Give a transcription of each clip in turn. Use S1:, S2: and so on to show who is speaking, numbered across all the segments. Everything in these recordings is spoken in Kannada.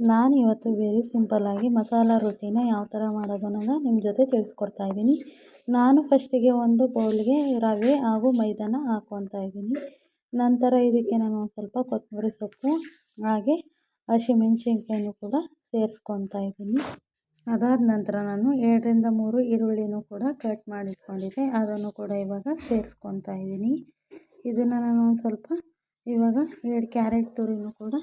S1: ನಾನಿವತ್ತು ವೆರಿ ಸಿಂಪಲ್ಲಾಗಿ ಮಸಾಲ ರೊಟ್ಟಿನ ಯಾವ ಥರ ಮಾಡೋದು ಅನ್ನೋದನ್ನ ನಿಮ್ಮ ಜೊತೆ ತಿಳಿಸ್ಕೊಡ್ತಾ ಇದ್ದೀನಿ. ನಾನು ಫಸ್ಟಿಗೆ ಒಂದು ಬೌಲ್ಗೆ ರವೆ ಹಾಗೂ ಮೈದಾನ ಹಾಕ್ಕೊತಾ ಇದ್ದೀನಿ. ನಂತರ ಇದಕ್ಕೆ ನಾನು ಒಂದು ಸ್ವಲ್ಪ ಕೊತ್ತಂಬರಿ ಸೊಪ್ಪು ಹಾಗೆ ಹಸಿಮೆಣಸಿನ್ಕಾಯಿನೂ ಕೂಡ ಸೇರಿಸ್ಕೊತಾ ಇದ್ದೀನಿ. ಅದಾದ ನಂತರ ನಾನು 2ರಿಂದ 3 ಈರುಳ್ಳಿನೂ ಕೂಡ ಕಟ್ ಮಾಡಿ ಇಟ್ಕೊಂಡಿದ್ದೆ, ಅದನ್ನು ಕೂಡ ಇವಾಗ ಸೇರಿಸ್ಕೊತಾ ಇದ್ದೀನಿ. ಇದನ್ನು ನಾನು ಒಂದು ಸ್ವಲ್ಪ ಇವಾಗ 2 ಕ್ಯಾರೆಟ್ ತುರಿನೂ ಕೂಡ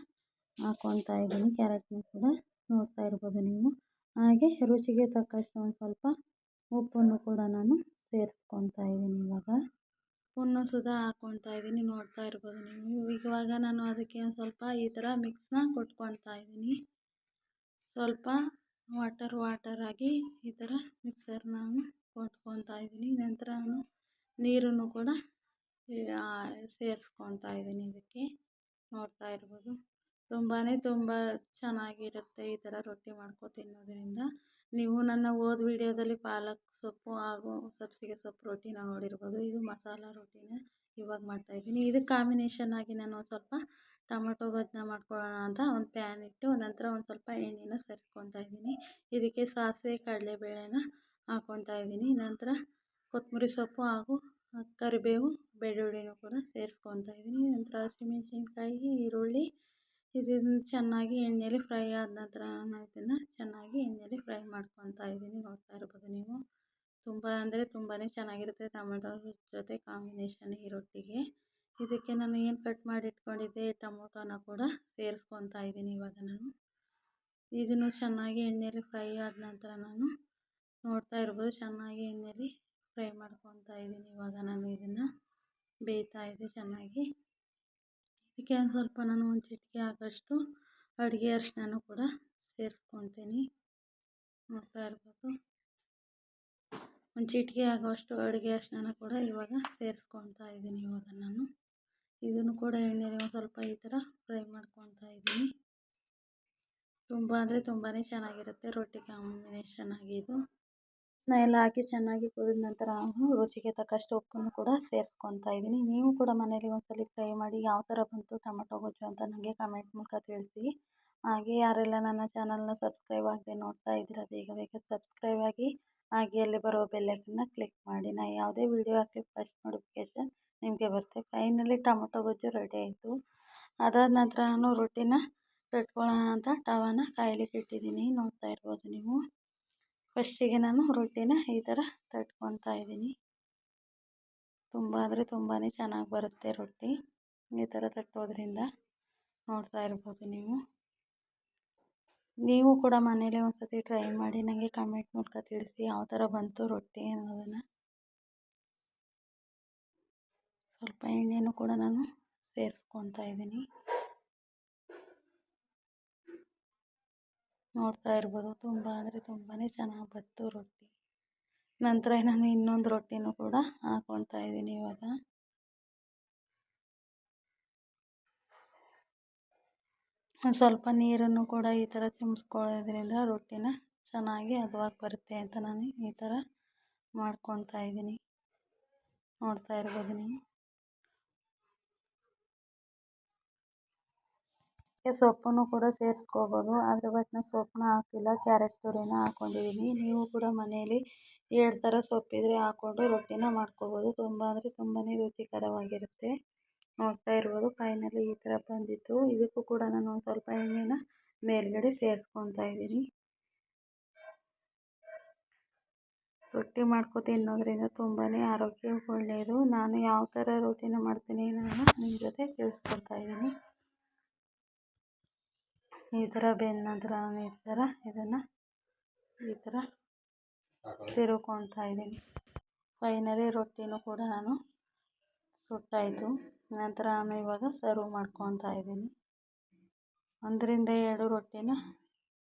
S1: ಹಾಕ್ಕೊತಾ ಇದ್ದೀನಿ. ಕ್ಯಾರೆಟ್ನೂ ಕೂಡ ನೋಡ್ತಾ ಇರ್ಬೋದು ನೀವು. ಹಾಗೆ ರುಚಿಗೆ ತಕ್ಕಷ್ಟು ಒಂದು ಸ್ವಲ್ಪ ಉಪ್ಪನ್ನು ಕೂಡ ನಾನು ಸೇರಿಸ್ಕೊತಾ ಇದ್ದೀನಿ. ಇವಾಗ ಉಪ್ಪನ್ನು ಸುಧಾ ಹಾಕ್ಕೊತಾ ಇದ್ದೀನಿ, ನೋಡ್ತಾ ಇರ್ಬೋದು ನೀವು. ಇವಾಗ ನಾನು ಅದಕ್ಕೆ ಒಂದು ಸ್ವಲ್ಪ ಈ ಥರ ಮಿಕ್ಸ್ನ ಕೊಟ್ಕೊತಾ ಇದ್ದೀನಿ. ಸ್ವಲ್ಪ ವಾಟರ್ ಆಗಿ ಈ ಥರ ಮಿಕ್ಸರ್ ನಾನು ಕೊಟ್ಕೊತಾ ಇದ್ದೀನಿ. ನಂತರ ನಾನು ನೀರನ್ನು ಕೂಡ ಸೇರಿಸ್ಕೊತಾ ಇದ್ದೀನಿ. ಇದಕ್ಕೆ ನೋಡ್ತಾ ಇರ್ಬೋದು ತುಂಬ ಚೆನ್ನಾಗಿರುತ್ತೆ ಈ ಥರ ರೊಟ್ಟಿ ಮಾಡ್ಕೊ ತಿನ್ನೋದ್ರಿಂದ. ನೀವು ನನ್ನ ಹೋದ ವಿಡಿಯೋದಲ್ಲಿ ಪಾಲಕ್ ಸೊಪ್ಪು ಹಾಗೂ ಸಬ್ಬಸಿಗೆ ಸೊಪ್ಪು ರೊಟ್ಟಿನ ನೋಡಿರ್ಬೋದು. ಇದು ಮಸಾಲ ರೊಟ್ಟಿನ ಇವಾಗ ಮಾಡ್ತಾಯಿದ್ದೀನಿ. ಇದಕ್ಕೆ ಕಾಂಬಿನೇಷನ್ ಆಗಿ ನಾನು ಸ್ವಲ್ಪ ಟೊಮೊಟೊ ಗೊಜ್ಜನ್ನ ಮಾಡ್ಕೊಳ್ಳೋಣ ಅಂತ ಒಂದು ಪ್ಯಾನ್ ಇಟ್ಟು ನಂತರ ಒಂದು ಸ್ವಲ್ಪ ಎಣ್ಣೆನ ಸೇರಿಸ್ಕೊತಾ ಇದ್ದೀನಿ. ಇದಕ್ಕೆ ಸಾಸಿವೆ ಕಡಲೆಬೇಳೆನ ಹಾಕ್ಕೊತಾ ಇದ್ದೀನಿ. ನಂತರ ಕೊತ್ತಂಬರಿ ಸೊಪ್ಪು ಹಾಗೂ ಕರಿಬೇವು ಬೆಳ್ಳುಳ್ಳಿನೂ ಕೂಡ ಸೇರಿಸ್ಕೊತಾ ಇದ್ದೀನಿ. ನಂತರ ಹಸಿಮೆಣಸಿನ್ಕಾಯಿ ಈರುಳ್ಳಿ ಇದನ್ನು ಚೆನ್ನಾಗಿ ಎಣ್ಣೆಯಲ್ಲಿ ಫ್ರೈ ಆದ ನಂತರ ನಾನು ಇದನ್ನು ಚೆನ್ನಾಗಿ ಎಣ್ಣೆಯಲ್ಲಿ ಫ್ರೈ ಮಾಡ್ಕೊತಾ ಇದ್ದೀನಿ. ನೋಡ್ತಾ ಇರ್ಬೋದು ನೀವು. ತುಂಬಾ ಚೆನ್ನಾಗಿರುತ್ತೆ ಟೊಮೊಟೊ ಜೊತೆ ಕಾಂಬಿನೇಷನ್ ಈ ರೊಟ್ಟಿಗೆ. ಇದಕ್ಕೆ ನಾನು ಏನು ಕಟ್ ಮಾಡಿ ಇಟ್ಕೊಂಡಿದ್ದೆ ಟೊಮೊಟೊನ ಕೂಡ ಸೇರಿಸ್ಕೊತಾ ಇದ್ದೀನಿ. ಇವಾಗ ನಾನು ಇದನ್ನು ಚೆನ್ನಾಗಿ ಎಣ್ಣೆಯಲ್ಲಿ ಫ್ರೈ ಆದ ನಂತರ ನಾನು ನೋಡ್ತಾ ಇರ್ಬೋದು ಚೆನ್ನಾಗಿ ಎಣ್ಣೆಯಲ್ಲಿ ಫ್ರೈ ಮಾಡ್ಕೊತಾ ಇದ್ದೀನಿ. ಇವಾಗ ನಾನು ಇದನ್ನು ಬೇಯ್ತಾ ಇದೆ ಚೆನ್ನಾಗಿ. ಇದಕ್ಕೆ ಒಂದು ಸ್ವಲ್ಪ ನಾನು ಒಂದು ಚಿಟಿಕೆ ಆಗೋಷ್ಟು ಅಡುಗೆ ಅರಿಶಿನನೂ ಕೂಡ ಸೇರಿಸ್ಕೊತೀನಿ. ನೋಡ್ತಾ ಇರ್ಬೋದು ಒಂದು ಚಿಟಿಕೆ ಆಗೋಷ್ಟು ಅಡುಗೆ ಅರಿಶಿನ ಕೂಡ ಇವಾಗ ಸೇರಿಸ್ಕೊತಾ ಇದ್ದೀನಿ. ಇವಾಗ ನಾನು ಇದನ್ನು ಕೂಡ ಎಣ್ಣೆಯಲ್ಲಿ ಒಂದು ಸ್ವಲ್ಪ ಈ ಥರ ಫ್ರೈ ಮಾಡ್ಕೊತಾ ಇದ್ದೀನಿ. ತುಂಬಾ ಚೆನ್ನಾಗಿರುತ್ತೆ ರೊಟ್ಟಿ ಕಾಂಬಿನೇಷನ್ ಆಗಿ ಇದು. ಎಲ್ಲ ಹಾಕಿ ಚೆನ್ನಾಗಿ ಕುದಿದ ನಂತರ ನಾನು ರುಚಿಗೆ ತಕ್ಕಷ್ಟು ಉಪ್ಪನ್ನು ಕೂಡ ಸೇರಿಸ್ಕೊತಾ ಇದ್ದೀನಿ. ನೀವು ಕೂಡ ಮನೇಲಿ ಒಂದ್ಸಲ ಟ್ರೈ ಮಾಡಿ ಯಾವ ಥರ ಬಂತು ಟೊಮೊಟೊ ಗೊಜ್ಜು ಅಂತ ನನಗೆ ಕಮೆಂಟ್ ಮೂಲಕ ತಿಳಿಸಿ. ಹಾಗೆ ಯಾರೆಲ್ಲ ನನ್ನ ಚಾನಲ್ನ ಸಬ್ಸ್ಕ್ರೈಬ್ ಆಗದೆ ನೋಡ್ತಾ ಇದ್ದೀರಾ ಬೇಗ ಸಬ್ಸ್ಕ್ರೈಬ್ ಆಗಿ ಹಾಗೆ ಅಲ್ಲಿ ಬರೋ ಬೆಲ್ಲೈಕನ್ನ ಕ್ಲಿಕ್ ಮಾಡಿ. ನಾನು ಯಾವುದೇ ವೀಡಿಯೋ ಹಾಕಿ ಫಸ್ಟ್ ನೋಟಿಫಿಕೇಷನ್ ನಿಮಗೆ ಬರುತ್ತೆ. ಫೈನಲಿ ಟೊಮೊಟೊ ಗೊಜ್ಜು ರೆಡಿ ಆಯಿತು. ಅದಾದ ನಂತರ ನಾನು ರೊಟ್ಟಿನ ತಟ್ಕೊಳ್ಳೋಣ ಅಂತ ತವಾನ ಕಾಯ್ಲಿಕ್ಕೆ ಇಟ್ಟಿದ್ದೀನಿ. ನೋಡ್ತಾ ಇರ್ಬೋದು ನೀವು. ಫಸ್ಟಿಗೆ ನಾನು ರೊಟ್ಟಿನ ಈ ಥರ ತಟ್ಕೊತಾ ಇದ್ದೀನಿ. ತುಂಬಾ ಚೆನ್ನಾಗಿ ಬರುತ್ತೆ ರೊಟ್ಟಿ ಈ ಥರ ತಟ್ಟೋದ್ರಿಂದ. ನೋಡ್ತಾ ಇರ್ಬೋದು ನೀವು. ನೀವು ಕೂಡ ಮನೇಲಿ ಒಂದು ಸತಿ ಟ್ರೈ ಮಾಡಿ ನನಗೆ ಕಮೆಂಟ್ ಮೂಲಕ ತಿಳಿಸಿ ಯಾವ ಥರ ಬಂತು ರೊಟ್ಟಿ ಅನ್ನೋದನ್ನು. ಸ್ವಲ್ಪ ಎಣ್ಣೆನೂ ಕೂಡ ನಾನು ಸೇರಿಸ್ಕೊತಾ ಇದ್ದೀನಿ. ನೋಡ್ತಾ ಇರ್ಬೋದು ತುಂಬಾ ಚೆನ್ನಾಗಿ ಬಂತು ರೊಟ್ಟಿ. ನಂತರ ನಾನು ಇನ್ನೊಂದು ರೊಟ್ಟಿನೂ ಕೂಡ ಹಾಕ್ಕೊತಾ ಇದ್ದೀನಿ. ಇವಾಗ ಒಂದು ಸ್ವಲ್ಪ ನೀರನ್ನು ಕೂಡ ಈ ಥರ ಚಿಮ್ಸ್ಕೊಳ್ಳೋದ್ರಿಂದ ರೊಟ್ಟಿನ ಚೆನ್ನಾಗಿ ಹದವಾಗಿ ಬರುತ್ತೆ ಅಂತ ನಾನು ಈ ಥರ ಮಾಡ್ಕೊತಾ ಇದ್ದೀನಿ. ನೋಡ್ತಾ ಇರ್ಬೋದು ನೀವು. ಸೊಪ್ಪನ್ನು ಕೂಡ ಸೇರಿಸ್ಕೋಬೋದು, ಆದರೆ ಬಟ್ ನಾನು ಸೊಪ್ಪನ್ನ ಹಾಕಿಲ್ಲ, ಕ್ಯಾರೆಟ್ ತುರಿನ ಹಾಕ್ಕೊಂಡಿದ್ದೀನಿ. ನೀವು ಕೂಡ ಮನೆಯಲ್ಲಿ 2 ಥರ ಸೊಪ್ಪಿದ್ರೆ ಹಾಕ್ಕೊಂಡು ರೊಟ್ಟಿನ ಮಾಡ್ಕೋಬೋದು. ತುಂಬಾ ರುಚಿಕರವಾಗಿರುತ್ತೆ. ನೋಡ್ತಾ ಇರ್ಬೋದು ಫೈನಲಿ ಈ ಥರ ಬಂದಿತ್ತು. ಇದಕ್ಕೂ ಕೂಡ ನಾನು ಒಂದು ಸ್ವಲ್ಪ ಎಣ್ಣೆನ ಮೇಲ್ಗಡೆ ಸೇರಿಸ್ಕೊತಾ ಇದ್ದೀನಿ. ರೊಟ್ಟಿ ಮಾಡ್ಕೊ ತಿನ್ನೋದ್ರಿಂದ ತುಂಬಾ ಆರೋಗ್ಯಕ್ಕೆ ಒಳ್ಳೆಯದು. ನಾನು ಯಾವ ಥರ ರೊಟ್ಟಿನ ಮಾಡ್ತೀನಿ ನಾನು ನಿಮ್ಮ ಜೊತೆ ತಿಳಿಸ್ಕೊಡ್ತಾ ಇದ್ದೀನಿ. ಈ ಥರ ಬೆಂದ ನಂತರ ನಾನು ಇದನ್ನು ಈ ಥರ ತಿರುವ್ಕೊತಾ ಇದ್ದೀನಿ. ಫೈನಲಿ ರೊಟ್ಟಿನೂ ಕೂಡ ನಾನು ಸುಟ್ಟಾಯಿತು. ನಂತರ ನಾನು ಇವಾಗ ಸರ್ವ್ ಮಾಡ್ಕೊತಾ ಇದ್ದೀನಿ. 1ರಿಂದ 2 ರೊಟ್ಟಿನ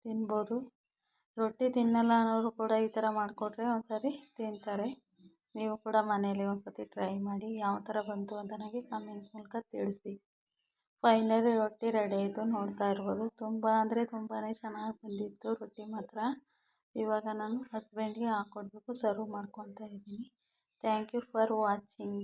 S1: ತಿನ್ಬೋದು. ರೊಟ್ಟಿ ತಿನ್ನಲ್ಲ ಅನ್ನೋರು ಕೂಡ ಈ ಥರ ಮಾಡಿಕೊಟ್ರೆ ಒಂದ್ಸರಿ ತಿಂತಾರೆ. ನೀವು ಕೂಡ ಮನೇಲಿ ಒಂದ್ಸತಿ ಟ್ರೈ ಮಾಡಿ ಯಾವ ಥರ ಬಂತು ಅಂತ ನನಗೆ ಕಮೆಂಟ್ ಮೂಲಕ ತಿಳಿಸಿ. ಫೈನಲಿ ರೊಟ್ಟಿ ರೆಡಿ ಆಯಿತು. ನೋಡ್ತಾ ಇರ್ಬೋದು ತುಂಬಾ ಚೆನ್ನಾಗಿ ಬಂದಿತ್ತು ರೊಟ್ಟಿ ಮಾತ್ರ. ಇವಾಗ ನಾನು ಹಸ್ಬೆಂಡ್ಗೆ ಹಾಕ್ಕೊಡ್ಬೇಕು, ಸರ್ವ್ ಮಾಡ್ಕೊತಾ ಇದ್ದೀನಿ. Thank you for watching.